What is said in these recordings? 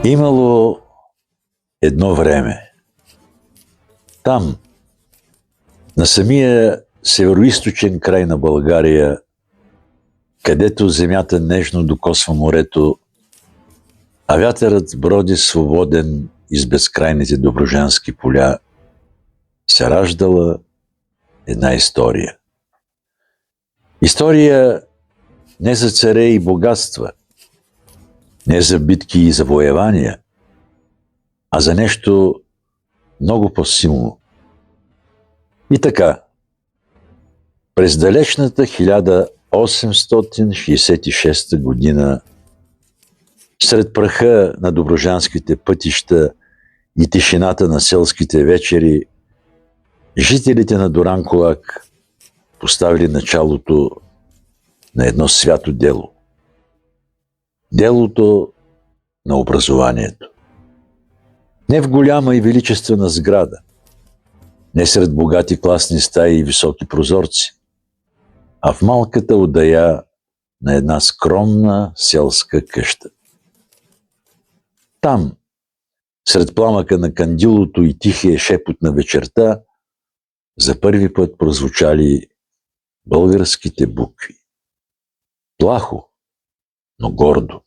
Имало едно време. Там, на самия североизточен край на България, където земята нежно докосва морето, а вятърът броди свободен из безкрайните добруджански поля, се раждала една история. История не за царе и богатства, не за битки и завоевания, а за нещо много по-силно. И така, през далечната 1866 година, сред праха на добруджанските пътища и тишината на селските вечери, жителите на Дуранкулак поставили началото на едно свято дело. Делото на образованието. Не в голяма и величествена сграда, не сред богати класни стаи и високи прозорци, а в малката отдая на една скромна селска къща. Там, сред пламъка на кандилото и тихия шепот на вечерта, за първи път прозвучали българските букви. Плахо, но гордо.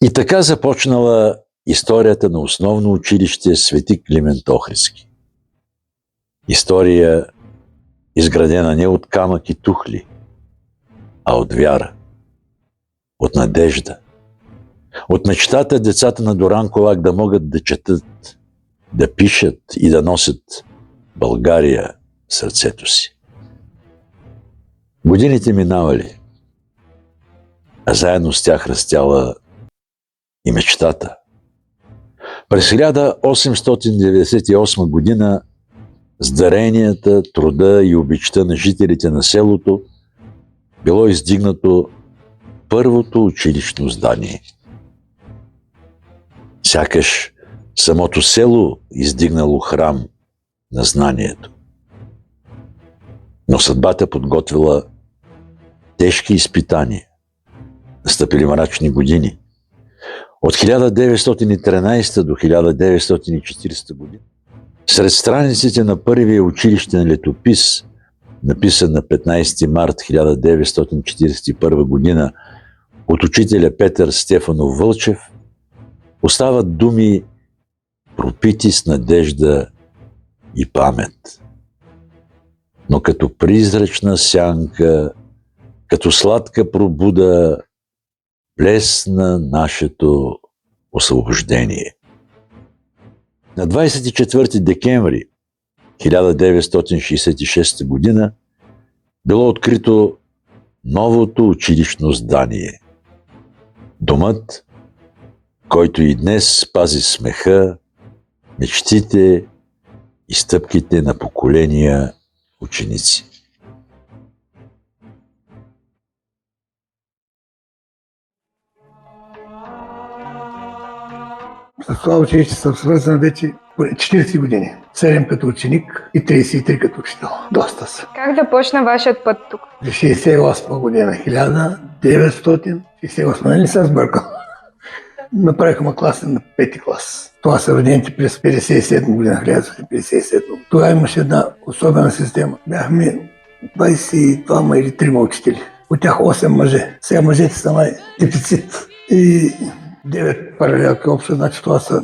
И така започнала историята на основно училище Свети Климент Охридски. История, изградена не от камък и тухли, а от вяра, от надежда, от мечтата децата на Дуранкулак да могат да четат, да пишат и да носят България в сърцето си. Годините минавали, а заедно с тях растяла и мечтата. През 1898 година с даренията, труда и обичта на жителите на селото било издигнато първото училищно здание. Сякаш самото село издигнало храм на знанието. Но съдбата подготвила тежки изпитания. Настъпили мрачни години. От 1913 до 1940 година. Сред страниците на първия училищен летопис, написан на 15 март 1941 година от учителя Петър Стефанов Вълчев, остават думи, пропити с надежда и памет. Но като призрачна сянка, като сладка пробуда, блесна нашето освобождение. На 24 декември 1966 година било открито новото училищно здание. Домът, който и днес пази смеха, мечтите и стъпките на поколения ученици. С това училище съм свързан вече 40 години. 7 като ученик и 33 като учител. Доста са. Как започна вашият път тук? В 68 година, 1968, нали се сбъркал? Направихме класа на 5-ти клас. Това са родените през 57 година, 1957. Тогава имаше една особена система. Бяхме 22 или 3 учители. От тях 8 мъже. Сега мъжете са дефицит. И 9 паралелки общо, значи това са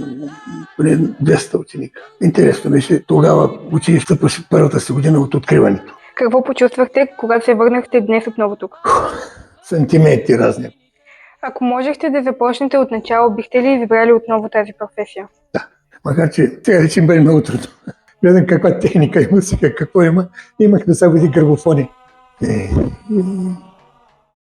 поне 200 ученика. Интересно беше, тогава училището почти първата си година от откриването. Какво почувствахте, когато се върнахте днес отново тук? Сантименти разни. Ако можехте да започнете от начало, бихте ли избрали отново тази професия? Да, макар че сега вече бъде много трудно. Гледам каква техника има сега, какво има. Имах да са води гърбофони.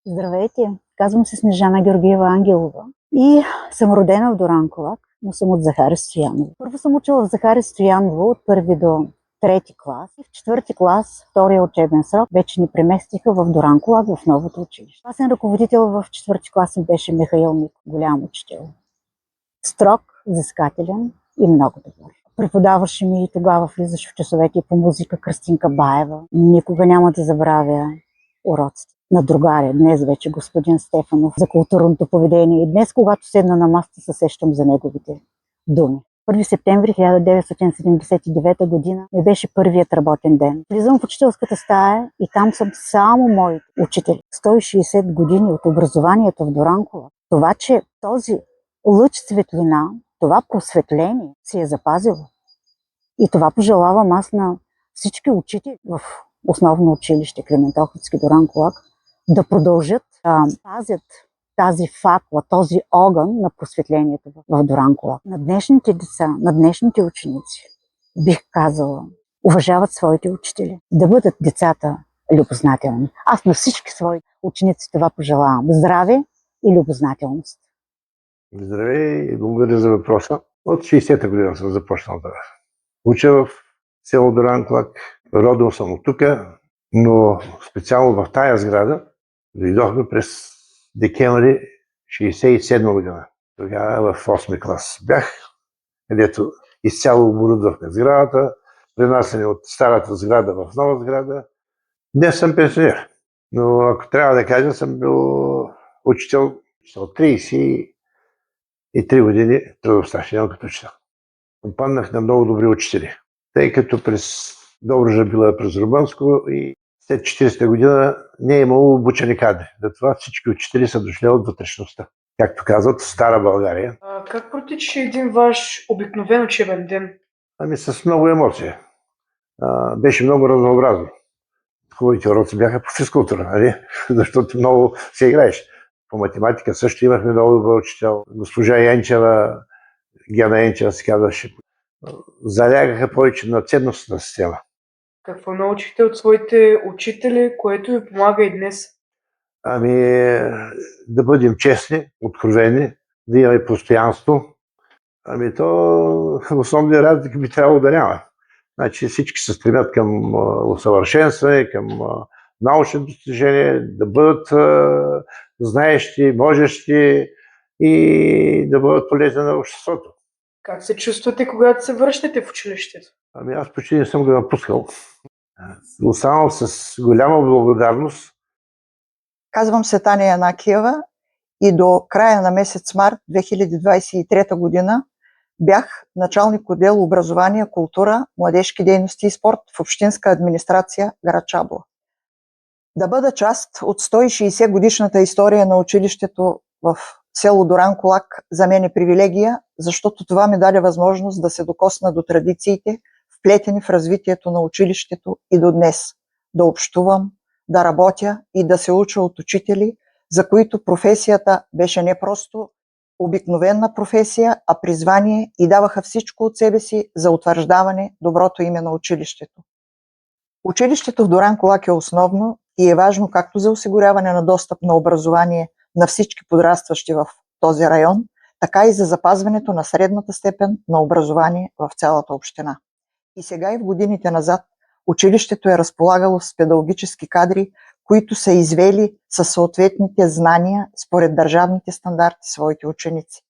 Здравейте, казвам се Снежана Георгиева Ангелова и съм родена в Дуранкулак, но съм от Захари Стояново. Първо съм учила в Захари Стояново от първи до трети клас и в четвърти клас, втория учебен срок, вече ни преместиха в Дуранкулак в новото училище. Класен ръководител в четвърти клас беше Михаил Мик, голям учител. Строг, взискателен и много добър. Преподаваше ми и тогава влизаш в часовете по музика Кръстинка Баева. Никога няма да забравя уроците. на другаря, днес вече господин Стефанов, за културното поведение. И днес, когато седна на масата, се сещам за неговите думи. 1 септември 1979 година ми беше първият работен ден. Влизам в учителската стая и там съм само моите учители. 160 години от образованието в Дуранкулак. Това, че този лъч светлина, това просветление се е запазило. И това пожелавам аз на всички учители в основно училище Климент Охридски Дуранкулак да продължат да пазят тази факла, този огън на просветлението в Дуранкулак. На днешните деца, на днешните ученици, бих казала, уважават своите учители, да бъдат децата любознателни. Аз на всички свои ученици това пожелавам. Здраве и любознателност. Здравей и благодаря за въпроса. От 60-та година съм започнал да уча в село Дуранкулак. Родил съм от тук, но специално в тая сграда дойдохме през декември 67 година. Тогава в 8 клас бях, където изцяло оборудвахме сградата, пренасене от старата сграда в нова сграда. Днес съм пенсионер, но ако трябва да кажа, съм бил учител 33 години трудов стаж, няма като учител. Попаднах на много добри учители, тъй като през Добруджа била през Румънско и след 40-та година не е имало обучени кадри. Затова всички учители са дошли от вътрешността. Както казват, в Стара България. Как протича един ваш обикновен учебен ден? Ами с много емоция. Беше много разнообразно. Хубавите уроци бяха по физкултура, нали? Защото много се играеш. По математика също имахме много добър учител. Госпожа Янчева, Гена Янчева се казваше. Залягаха повече на ценностната система. Какво научихте от своите учители, което ви помага и днес? Ами да бъдем честни, откровени, да имаме постоянство. Ами то основни разлики би трябвало да няма. Значи всички се стремят към усъвършенстване, към научни достижения, да бъдат знаещи, можещи и да бъдат полезни на обществото. Как се чувствате, когато се връщате в училището? Ами аз почти не съм го напускал. Останал с голяма благодарност. Казвам се Таня Янакиева и до края на месец март 2023 година бях началник отдел образование, култура, младежки дейности и спорт в общинска администрация град Чабла. Да бъда част от 160 годишната история на училището в село Дуранкулак за мен е привилегия, защото това ми даде възможност да се докосна до традициите, вплетени в развитието на училището и до днес. Да общувам, да работя и да се уча от учители, за които професията беше не просто обикновена професия, а призвание и даваха всичко от себе си за утвърждаване доброто име на училището. Училището в Дуранкулак е основно и е важно както за осигуряване на достъп на образование на всички подрастващи в този район, така и за запазването на средната степен на образование в цялата община. И сега и в годините назад училището е разполагало с педагогически кадри, които са извели със съответните знания според държавните стандарти своите ученици.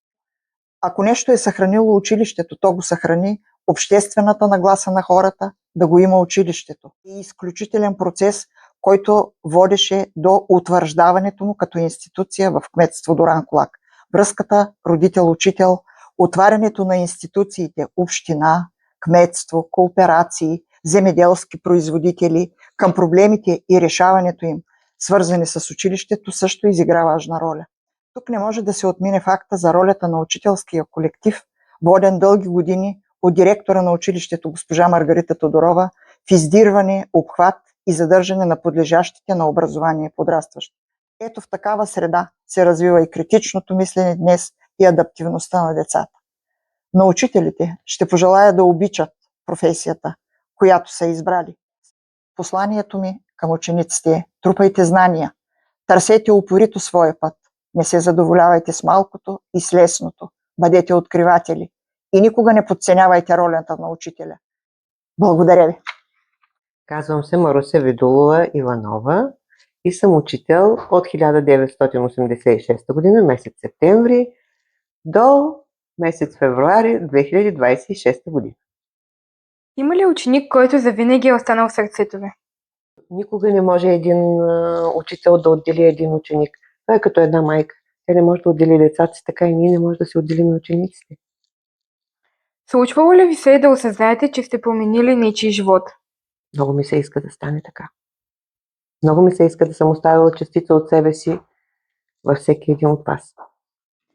Ако нещо е съхранило училището, то го съхрани обществената нагласа на хората да го има училището. И изключителен процес, който водеше до утвърждаването му като институция в кметство Дуранкулак. Връзката родител-учител, отварянето на институциите, община, кметство, кооперации, земеделски производители към проблемите и решаването им, свързани с училището, също изигра важна роля. Тук не може да се отмине факта за ролята на учителския колектив, воден дълги години от директора на училището госпожа Маргарита Тодорова в издирване, обхват и задържане на подлежащите на образование подрастващи. Ето в такава среда се развива и критичното мислене днес и адаптивността на децата. На учителите ще пожелая да обичат професията, която са избрали. Посланието ми към учениците е: трупайте знания, търсете упорито своя път, не се задоволявайте с малкото и с лесното, бъдете откриватели и никога не подценявайте ролята на учителя. Благодаря ви! Казвам се Маруся Видулова Иванова и съм учител от 1986 година, месец септември, до месец февруари 2026 година. Има ли ученик, който завинаги е останал в сърцето ви? Никога не може един учител да отдели един ученик. Това е като една майка. Тя не може да отдели децата си, така и ние не може да си отделим учениците. Случвало ли ви се да осъзнаете, че сте променили нечий живот? Много ми се иска да стане така. Много ми се иска да съм оставила частица от себе си във всеки един от вас.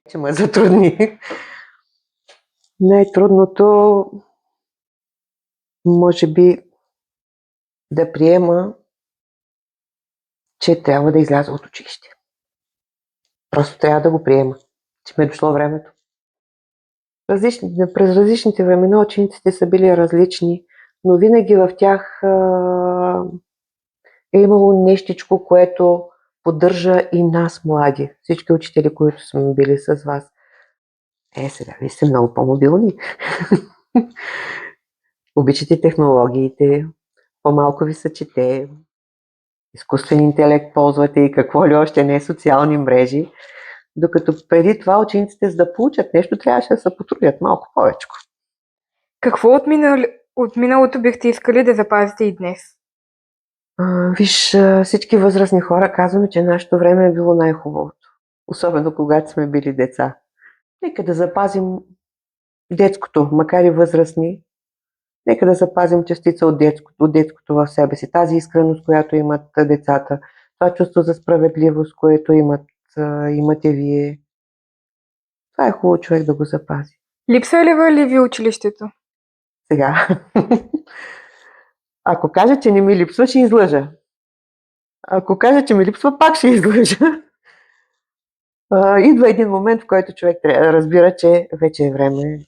Че ме затрудни. Най-трудното, може би, да приема, че трябва да изляза от училище. Просто трябва да го приема, че ми е дошло времето. През различните времена учениците са били различни, но винаги в тях е имало нещичко, което поддържа и нас, млади. Всички учители, които сме били с вас. Сега ви сте много по-мобилни. Обичате технологиите, по-малко ви се чете, изкуствен интелект ползвате и какво ли още не, социални мрежи. Докато преди това учениците, за да получат нещо, трябваше да се потрудят малко повече. Какво от миналото бихте искали да запазите и днес? Виж, всички възрастни хора казваме, че нашето време е било най-хубавото. Особено когато сме били деца. Нека да запазим детското, макар и възрастни. Нека да запазим частица от детското в себе си. Тази искреност, която имат децата. Това чувство за справедливост, което имате вие. Това е хубаво човек да го запази. Липсва ли ви училището? Сега. Ако кажа, че не ми липсва, ще излъжа. Ако кажа, че ми липсва, пак ще излъжа. Идва един момент, в който човек трябва да разбира, че вече е време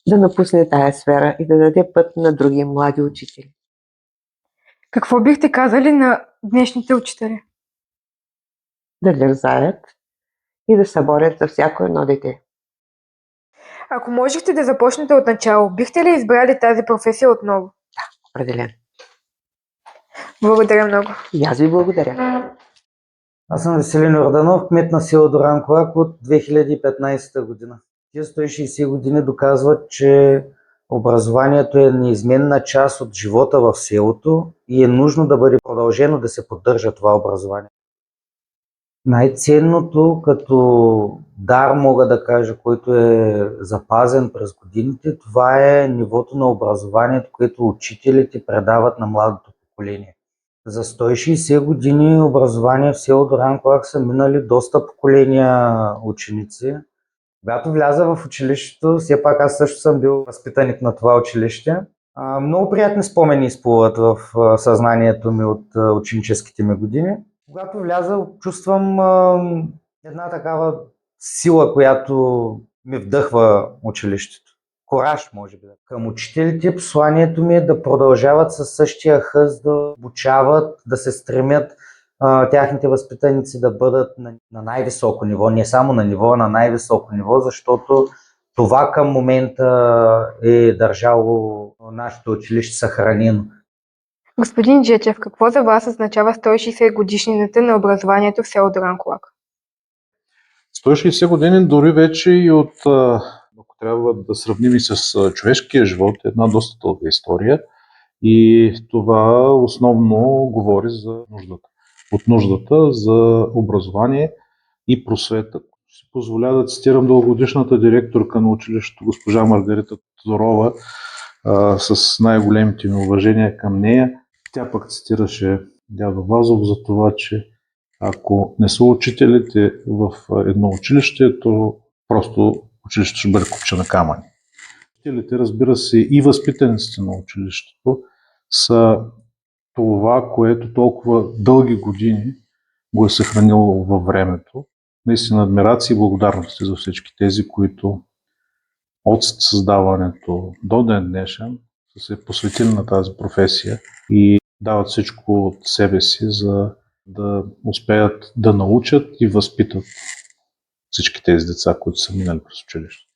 да напусне тая сфера и да даде път на други млади учители. Какво бихте казали на днешните учители? Да дързаят и да се борят за всяко едно дете. Ако можехте да започнете от начало, бихте ли избрали тази професия отново? Определено. Благодаря много. И аз ви благодаря. Аз съм Веселин Йорданов, кмет на село Дуранкулак от 2015 година. Тия 160 години доказват, че образованието е неизменна част от живота в селото и е нужно да бъде продължено да се поддържа това образование. Най-ценното като дар, мога да кажа, който е запазен през годините, това е нивото на образованието, което учителите предават на младото поколение. За 160 години образование в село Дуранкулак са минали доста поколения ученици. Когато вляза в училището, все пак аз също съм бил възпитаник на това училище. Много приятни спомени изплуват в съзнанието ми от ученическите ми години. Когато вляза, чувствам една такава сила, която ми вдъхва училището. Кораж, може би. Към учителите посланието ми е да продължават със същия хъс да обучават, да се стремят тяхните възпитаници да бъдат на най-високо ниво, не само на ниво, а на най-високо ниво, защото това към момента е държало нашето училище съхранено. Господин Джечев, какво за вас означава 160 годишнината на образованието в село Дуранкулак? 160 години дори вече и от, ако трябва да сравним и с човешкия живот, е една доста дълга история и това основно говори за нуждата. От нуждата за образование и просвета. Си позволя да цитирам дългогодишната директорка на училището, госпожа Маргарита Тодорова, с най-големите ми уважения към нея. Тя пък цитираше дядо Вазов за това, че ако не са учителите в едно училище, то просто училището ще бъде купче на камъни. Учителите, разбира се, и възпитаниците на училището са това, което толкова дълги години го е съхранило във времето. Наистина адмирации и благодарности за всички тези, които от създаването до ден днешен са се посветили на тази професия и дават всичко от себе си, за да успеят да научат и възпитат всички тези деца, които са минали през училище.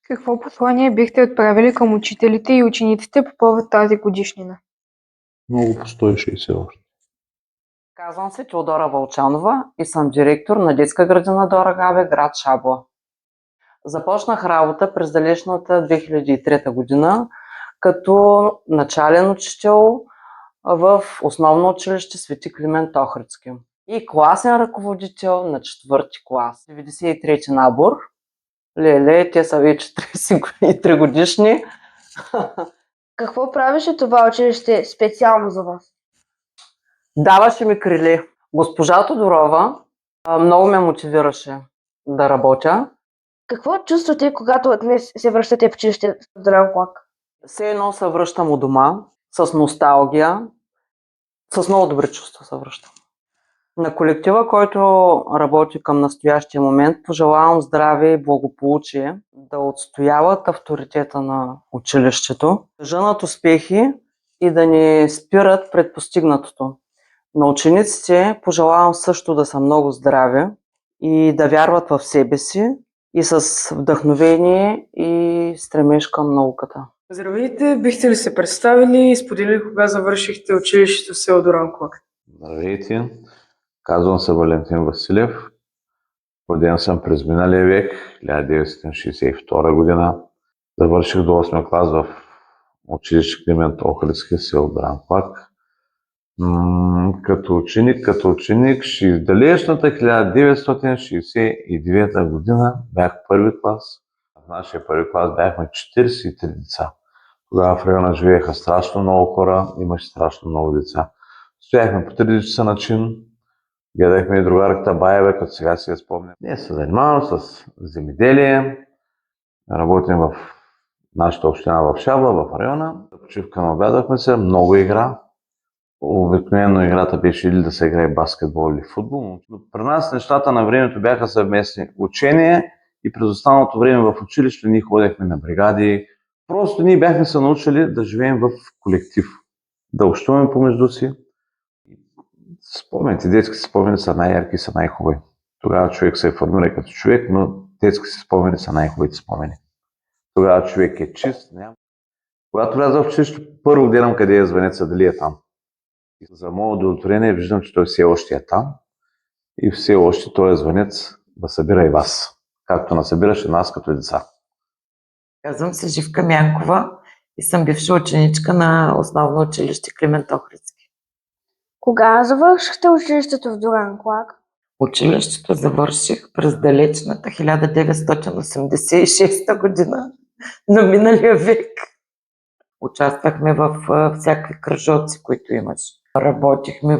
Какво послание бихте отправили към учителите и учениците по повод тази годишнина? Много по 160 още. Казвам се Теодора Вълчанова и съм директор на детска градина Дора Габе, град Шабла. Започнах работа през далечната 2003 година като начален учител в основно училище Свети Климент Охридски. И класен ръководител на 4-ти клас. 93-ти набор. Леле, те са вече 33 годишни. Какво правеше това училище специално за вас? Даваше ми криле. Госпожа Тодорова много ме мотивираше да работя. Какво чувствате, когато днес се връщате в училище в Дуранкулак? Все едно се връщам у дома, с носталгия, с много добри чувства се връщам. На колектива, който работи към настоящия момент, пожелавам здраве и благополучие, да отстояват авторитета на училището, да женат успехи и да не спират пред постигнатото. На учениците пожелавам също да са много здрави и да вярват в себе си и с вдъхновение и стремеж към науката. Здравейте, бихте ли се представили и споделили кога завършихте училището в село Дуранкулак? Здравейте, казвам се Валентин Василев. Роден съм през миналия век, 1962 година. Завърших до 8 клас в училище Климент Охридски, село Дуранкулак. Като ученик, в далечната 1969 година бях първи клас. В нашия първи клас бяхме 43 деца. Тогава в района живееха страшно много хора, имаше страшно много деца. Стояхме по 3 часа на чин, гледахме и другарката Баева, като сега си я спомням. Ние се занимавам с земеделие, работим в нашата община в Шабла, в района. За почивка наведахме се, много игра. Обикновено играта беше или да се играе баскетбол или футбол. Но при нас нещата на времето бяха съвместни учения и през останалото време в училище ние ходехме на бригади. Просто ние бяхме се научили да живеем в колектив, да общуваме помежду си. Спомените, детски спомени са най-ярки и са най-хубави. Тогава човек се формира като човек, но детски спомени са най-хубавите спомени. Тогава човек е чист. Когато вляза в училище, първо гледам къде е звънеца, дали е там. И за мое удовлетворение виждам, че той все още е там и все още той е звънец да събира и вас, както насъбираше нас като деца. Казвам се Живка Мянкова и съм бивша ученичка на основно училище Климент Охридски. Кога завършихте училището в Дуранкулак? Училището завърших през далечната 1986 година на миналия век. Участвахме в всякакви кръжоци, които имаше. Работихме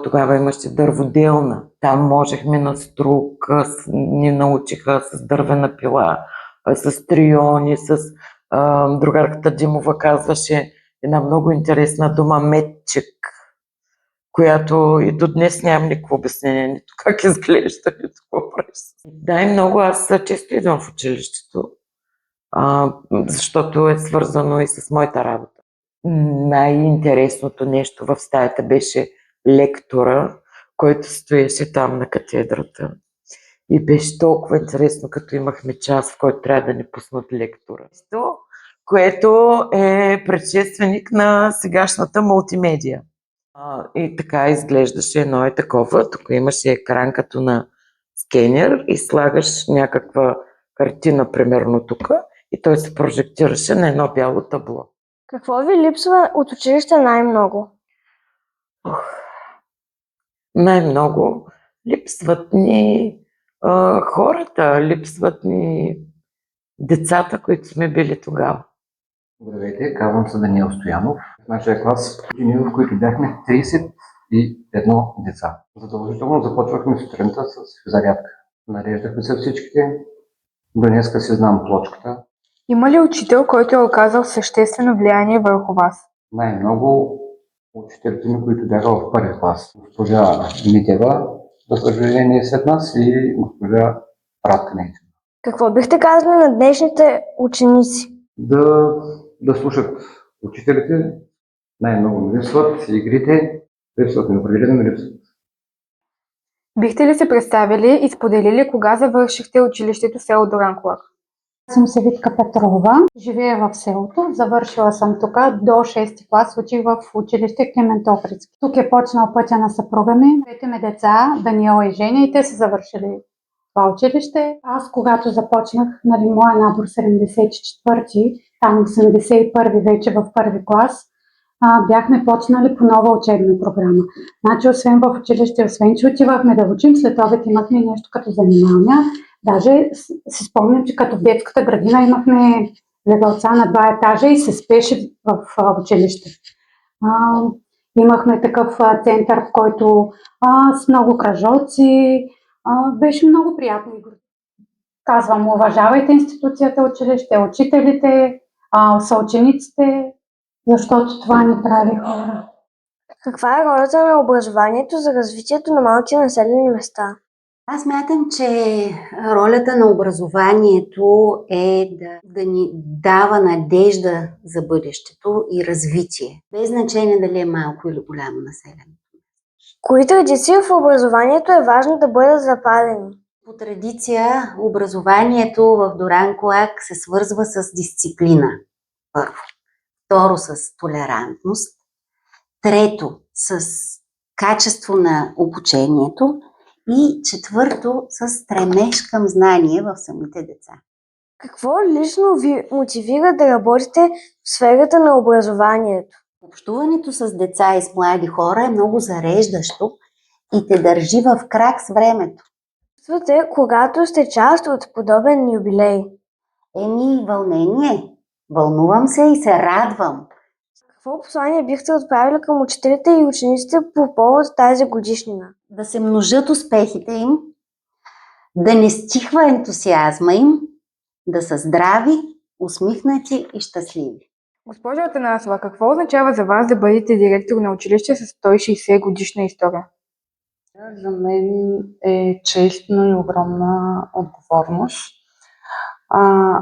тогава имаше дърводелна. Там можехме на струк, ни научиха с дървена пила, с триони, другарката Димова казваше една много интересна дума метчик, която и до днес нямам никакво обяснение, нито как изглежда, нито какво прави. Да, и много. Аз често идвам в училището, защото е свързано и с моята работа. Най-интересното нещо в стаята беше лектора, който стоеше там на катедрата. И беше толкова интересно, като имахме час, в който трябва да ни пуснат лектора. Което е предшественик на сегашната мултимедия. И така изглеждаше едно е такова. Тук имаше екран като на скенер и слагаш някаква картина, примерно тук, и той се прожектираше на едно бяло табло. Какво ви липсва от училище най-много? Най-много липсват ни хората, липсват ни децата, които сме били тогава. Здравейте, казвам се Даниел Стоянов. В нашия клас години, в които бяхме 31 деца. Задължително започвахме сутринта с зарядка. Нареждахме се всичките. До днеска си знам плочката. Има ли учител, който е оказал съществено влияние върху вас? Най-много учителите ми, които бяха в първи клас. Госпожа Митева, за съжаление, след нас, и госпожа Радка Нейтина. Какво бихте казали на днешните ученици? Да слушат учителите, най-много ми липсват игрите, липсват ми определено липсват. Бихте ли се представили и споделили кога завършихте училището в село Дуранкулак? Аз съм Севитка Петрова, живея в селото, завършила съм тук до 6 клас, учих в училище Климент Охридски. Тук е почнал пътя на съпруга ми, двете ми деца, Даниела и Женя, и те са завършили това училище. Аз когато започнах, моя набор 74-ти, там 81-ви вече в първи клас, бяхме почнали по нова учебна програма. Значи, освен в училище, освен че отивахме да учим, след обед имахме нещо като занимания. Даже си спомням, че като в детската градина имахме легалца на 2 етажа и се спеше в училище. Имахме такъв център, в който с много кръжоци. Беше много приятно. Казвам, уважавайте институцията училище, учителите, съучениците, защото това ни прави хора. Каква е ролята на образованието за развитието на малки населени места? Аз мятам, че ролята на образованието е да ни дава надежда за бъдещето и развитие, без значение дали е малко или голямо населено. Кои традиции в образованието е важно да бъдат запазени? По традиция образованието в Дуранкулак се свързва с дисциплина. Първо. Второ, с толерантност. Трето, с качество на обучението. И четвърто, с стремеж към знание в самите деца. Какво лично ви мотивира да работите в сферата на образованието? Общуването с деца и с млади хора е много зареждащо и те държи в крак с времето. Чувствате, когато сте част от подобен юбилей? Вълнение. Вълнувам се и се радвам. Какво послание бихте отправили към учителите и учениците по повод тази годишнина? Да се множат успехите им, да не стихва ентусиазма им, да са здрави, усмихнати и щастливи. Госпожо Атанасова, какво означава за вас да бъдете директор на училище с 160 годишна история? За мен е честно и огромна отговорност.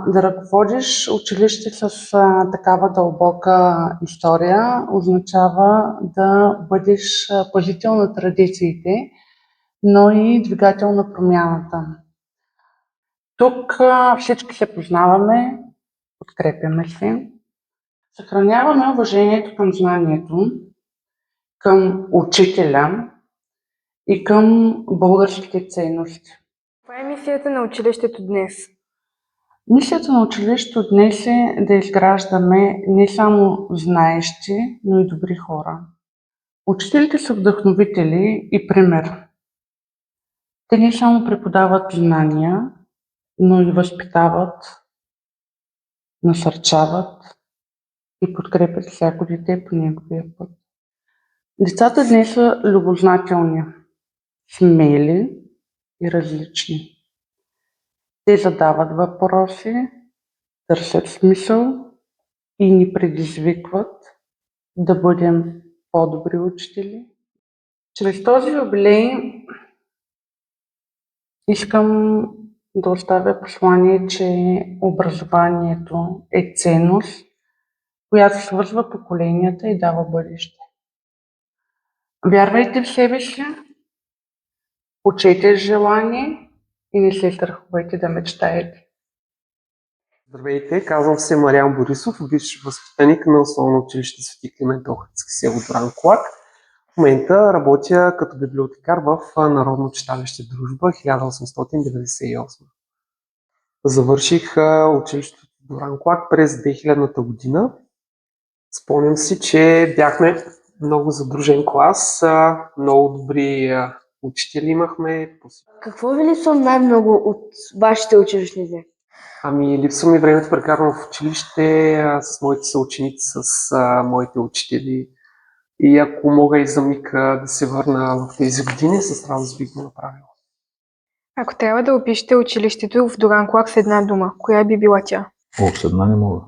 Да ръководиш училище с такава дълбока история означава да бъдеш пазител на традициите, но и двигател на промяната. Тук всички се познаваме, подкрепяме се, съхраняваме уважението към знанието, към учителя и към българските ценности. Каква е мисията на училището днес? Мисията на училището днес е да изграждаме не само знаещи, но и добри хора. Учителите са вдъхновители и пример. Те не само преподават знания, но и възпитават, насърчават и подкрепят всяко дете по неговия път. Децата днес са любознателни, смели и различни. Те задават въпроси, търсят смисъл и ни предизвикват да бъдем по-добри учители. Чрез този юбилей искам да оставя послание, че образованието е ценност, която свързва поколенията и дава бъдеще. Вярвайте в себе си, учете с желание и не се страхувайте да мечтаете. Здравейте, казвам се Мариан Борисов, бивш възпитаник на Основно училище Свети Климент Охридски, село Дуранкулак. В момента работя като библиотекар в Народно читалище Дружба 1898. Завърших училището в Дуранкулак през 2000-та година. Спомням си, че бяхме много задружен клас, много добри учители имахме. Какво ви липсва най-много от вашите училищни дни? Липсва ми времето прекарано в училище с моите съученици, с моите учители. И ако мога и за миг да се върна в тези години, с радост бих го направил. Ако трябва да опишете училището в Дуранкулак с една дума, коя би била тя? С една не мога.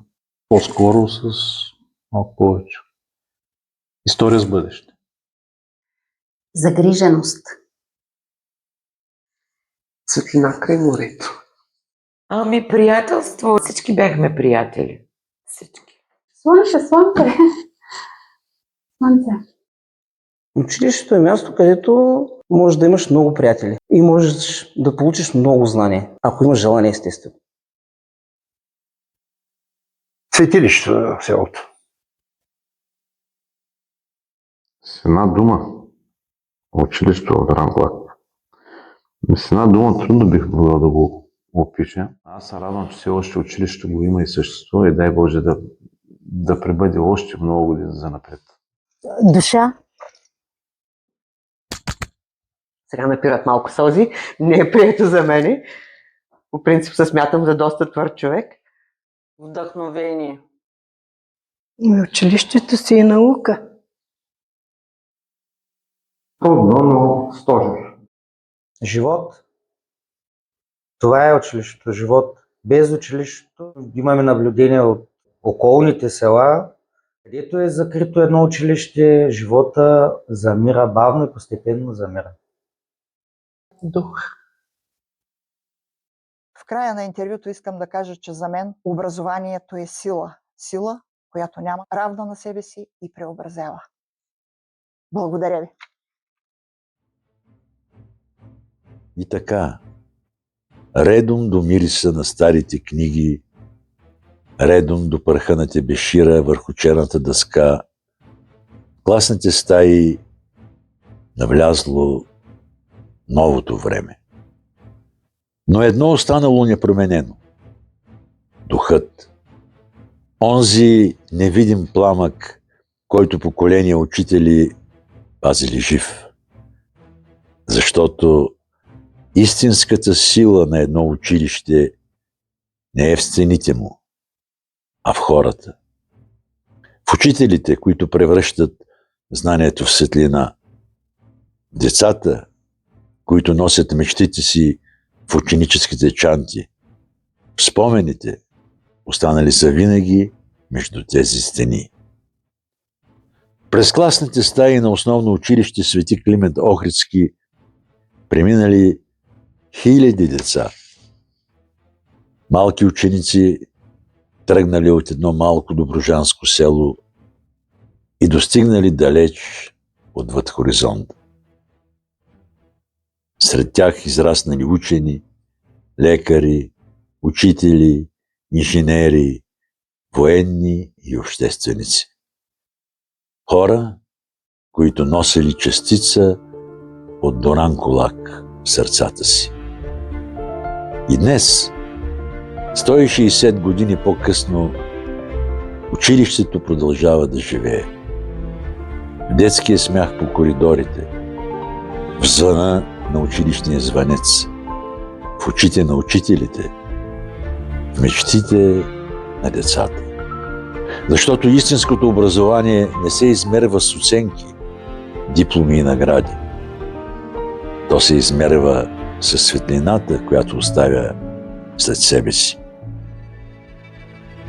По-скоро с малко повече. История с бъдеще. Загриженост. Светлина край морето. Приятелство. Всички бяхме приятели. Всички. Слънце. Слънце. Училището е място, където можеш да имаш много приятели и можеш да получиш много знания, ако имаш желание, естествено. Светилището в селото. С една дума. Училището в Дуранкулак. С една дума трудно бих могъл да го опиша. Аз се радвам, че все още училището го има и съществува и дай Боже да пребъде още много години за напред. Душа. Сега напират малко сълзи. Не е прието за мене. По принцип се смятам за доста твърд човек. Вдъхновение. Училището си е наука. Трудно, но стожер. Живот. Това е училището. Живот. Без училището имаме наблюдение от околните села, където е закрито едно училище, живота замира бавно и постепенно замира. Дух. В края на интервюто искам да кажа, че за мен образованието е сила. Сила, която няма равна на себе си и преобразява. Благодаря ви. И така, редом до мириса на старите книги, редом до пръха на тебешира върху черната дъска, в класните стаи навлязло новото време. Но едно останало непроменено. Духът. Онзи невидим пламък, който поколения учители пазили жив. Защото истинската сила на едно училище не е в стените му, а в хората. В учителите, които превръщат знанието в светлина. Децата, които носят мечтите си в ученическите чанти. Спомените, останали са винаги между тези стени. През класните стаи на основно училище Свети Климент Охридски преминали хиляди деца. Малки ученици, тръгнали от едно малко доброжанско село и достигнали далеч отвъд хоризонта. Сред тях израснали учени, лекари, учители, инженери, военни и общественици. Хора, които носили частица от Доран Кулак в сърцата си. И днес, 160 години по-късно, училището продължава да живее. В детския смях по коридорите, в звъна на училищния звънец, в очите на учителите, в мечтите на децата. Защото истинското образование не се измерва с оценки, дипломи и награди. То се измерва със светлината, която оставя след себе си.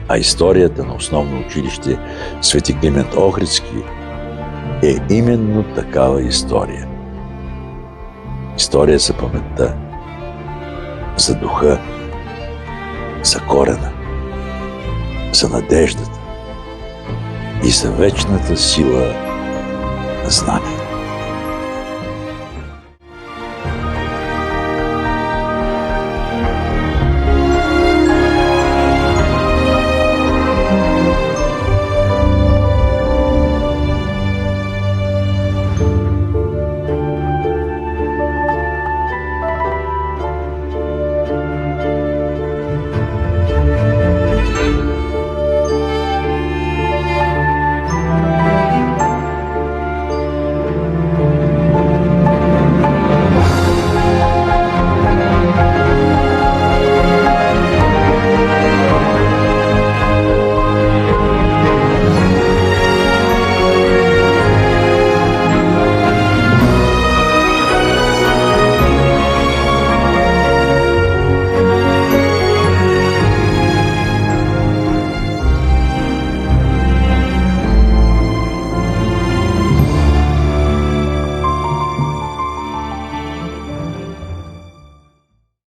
А историята на основно училище Свети Климент Охридски е именно такава история. История за паметта, за духа, за корена, за надеждата и за вечната сила на знание.